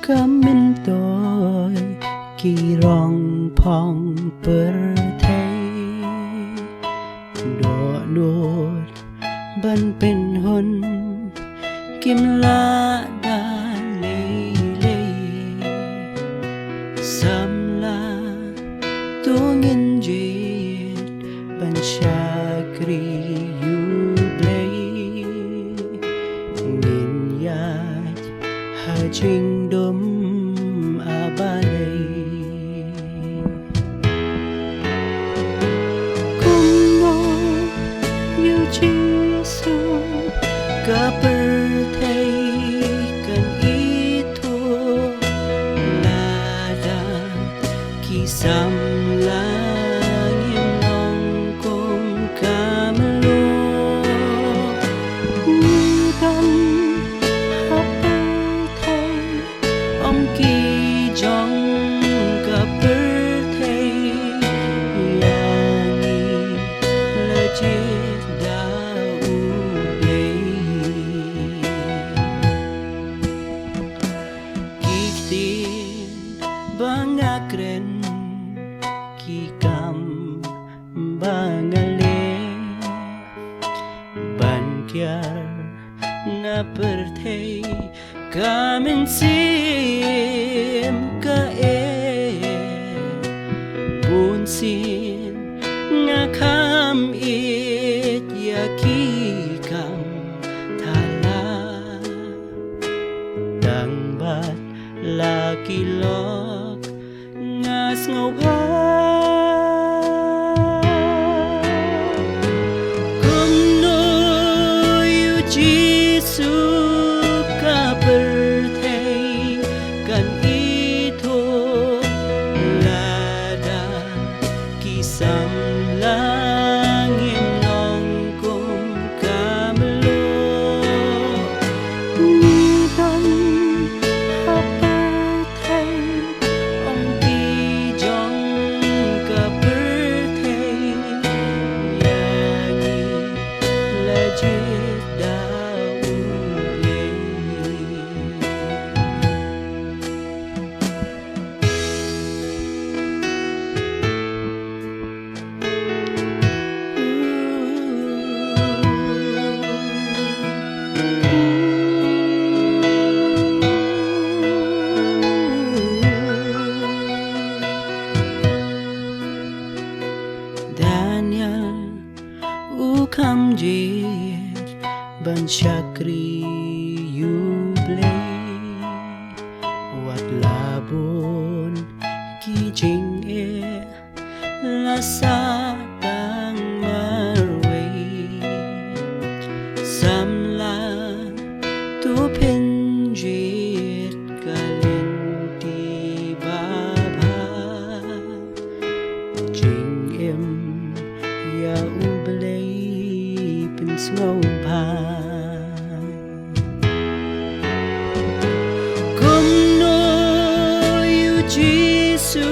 Cam min tôi kỳ rong phong per thay đỏ đốt ban bên hôn kim la đa lê lê sam la tu ngin jet ban shakri yu blay ngin yat ha ching dum abalay kum no yu chi su ka per thay kan i thua la da ki sam la ngim nong kum kam lo ni tam ha per thay om ki jong ka per thay yani la che da u play kiktin bangakren ki kam bangale ban kyar na per thay kamin sim ka bun sin nga kam it ya ki kam thala dang bat la ki lok ngas ngau ha kum no yu chi su ka per thay kan i tho la da ki sam la ngim nong kum kam lo ni tam ha per thay om ki jong ka per thay yani la je da u play Daniel u kam jet ban shakri yu blay wat labon ki jing la sa tang marway sam la tu pen jet kalenti baba jing ya u blay pin snow pa kum no yu chi su